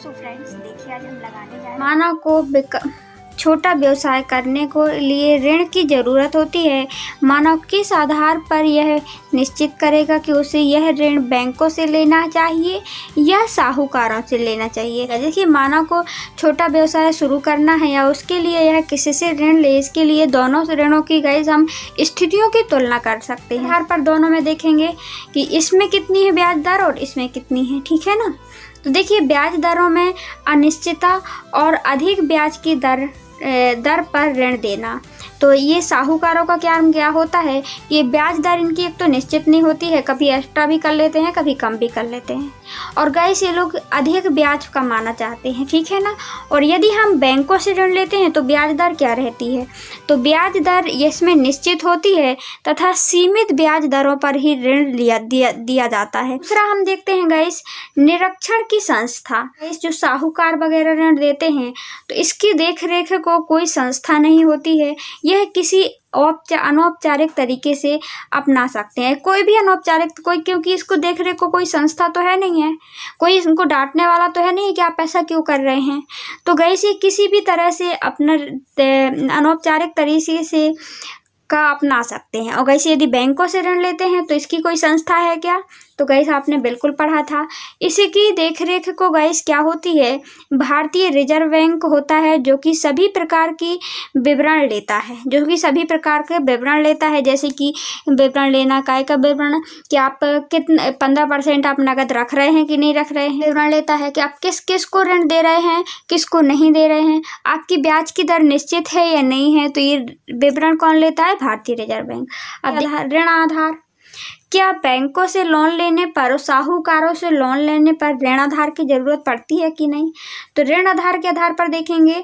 So friends देखिए आज हम लगाने जा रहे हैं। मानव को छोटा व्यवसाय करने को लिए ऋण की ज़रूरत होती है। मानव किस आधार पर यह निश्चित करेगा कि उसे यह ऋण बैंकों से लेना चाहिए या साहूकारों से लेना चाहिए। देखिए मानव को छोटा व्यवसाय शुरू करना है या उसके लिए यह किसी से ऋण ले, इसके लिए दोनों ऋणों की गाइस हम स्थितियों की तुलना कर सकते हैं। आधार पर दोनों में देखेंगे कि इसमें कितनी है ब्याज दर और इसमें कितनी है, ठीक है ना। तो देखिए ब्याज दरों में अनिश्चितता और अधिक ब्याज की दर पर ऋण देना, तो ये साहूकारों का क्या होता है, ये ब्याज दर इनकी एक तो निश्चित नहीं होती है, कभी एक्स्ट्रा भी कर लेते हैं कभी कम भी कर लेते हैं। और गाइस ये लोग अधिक ब्याज कमाना चाहते हैं, ठीक है ना। और यदि हम बैंकों से ऋण लेते हैं तो ब्याज दर क्या रहती है, तो ब्याज दर इसमें निश्चित होती है तथा सीमित ब्याज दरों पर ही ऋण दिया जाता है। दूसरा हम देखते हैं गाइस निरीक्षण की संस्था। गाइस जो साहूकार वगैरह ऋण देते हैं तो इसकी देख रेख को कोई संस्था नहीं होती है, यह किसी अनौपचारिक तरीके से अपना सकते हैं। कोई भी अनौपचारिक क्योंकि इसको देख रेख को कोई संस्था तो है नहीं है, कोई इनको डांटने वाला तो है नहीं कि आप ऐसा क्यों कर रहे हैं। तो गाइस ये किसी भी तरह से अपना अनौपचारिक तरीके से का अपना सकते हैं। और गाइस यदि बैंकों से ऋण लेते हैं तो इसकी कोई संस्था है क्या, तो गाइस आपने बिल्कुल पढ़ा था। इसी की देखरेख को गाइस क्या होती है, भारतीय रिजर्व बैंक होता है जो कि सभी प्रकार की विवरण लेता है, जैसे कि विवरण लेना, काय का विवरण कि आप कितने 15% आप नगद रख रहे हैं कि नहीं रख रहे हैं, विवरण लेता है कि आप किस को ऋण दे रहे हैं किसको नहीं दे रहे हैं, आपकी ब्याज की दर निश्चित है या नहीं है, तो ये विवरण कौन लेता है, भारतीय रिजर्व बैंक। ऋण आधार, क्या बैंकों से लोन लेने पर और साहूकारों से लोन लेने पर ऋण आधार की जरूरत पड़ती है कि नहीं, तो ऋण आधार के आधार पर देखेंगे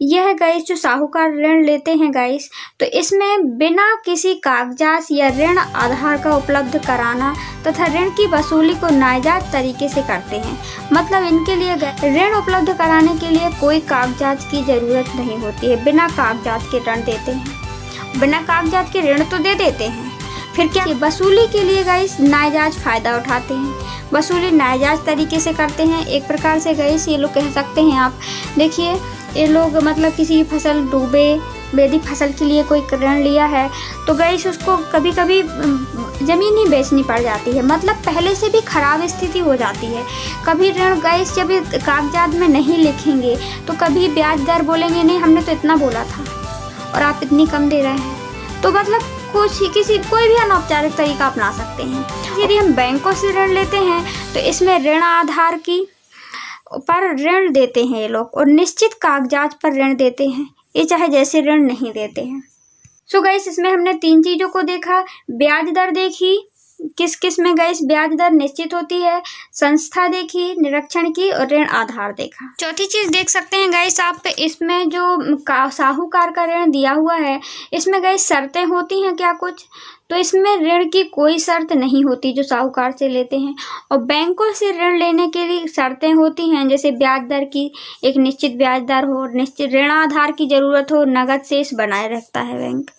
यह गाइस जो साहूकार ऋण लेते हैं गाइस, तो इसमें बिना किसी कागजात या ऋण आधार का उपलब्ध कराना तथा ऋण की वसूली को नाजायज तरीके से करते हैं। मतलब इनके लिए ऋण उपलब्ध कराने के लिए कोई कागजात की जरूरत नहीं होती है, बिना कागजात के ऋण देते हैं, बिना कागजात के ऋण तो दे देते हैं। फिर क्या वसूली के लिए गाइस नाजायज फ़ायदा उठाते हैं, वसूली नाजायज तरीके से करते हैं। एक प्रकार से गाइस ये लोग कह सकते हैं आप देखिए ये लोग मतलब किसी फसल डूबे, यदि फसल के लिए कोई ऋण लिया है तो गाइस उसको कभी कभी ज़मीन ही बेचनी पड़ जाती है, मतलब पहले से भी ख़राब स्थिति हो जाती है। कभी ऋण गाइस जब कागजात में नहीं लिखेंगे तो कभी ब्याज दर बोलेंगे नहीं हमने तो इतना बोला था और आप इतनी कम दे रहे हैं, तो मतलब कोई भी अनौपचारिक तरीका अपना सकते हैं। यदि हम बैंकों से ऋण लेते हैं तो इसमें ऋण आधार पर ऋण देते हैं ये लोग और निश्चित कागजात पर ऋण देते हैं, ये चाहे जैसे ऋण नहीं देते हैं। सो गाइस इसमें हमने 3 चीज़ों को देखा, ब्याज दर देखी, किस में गाइस ब्याज दर निश्चित होती है, संस्था देखी निरीक्षण की, और ऋण आधार देखा। चौथी चीज देख सकते हैं गाइस आप, इसमें जो साहूकार का ऋण दिया हुआ है इसमें गाइस शर्तें होती हैं क्या कुछ, तो इसमें ऋण की कोई शर्त नहीं होती जो साहूकार से लेते हैं। और बैंकों से ऋण लेने के लिए शर्तें होती हैं, जैसे ब्याज दर की एक निश्चित ब्याज दर हो, निश्चित ऋण आधार की जरूरत हो, नगद शेष बनाए रखता है बैंक।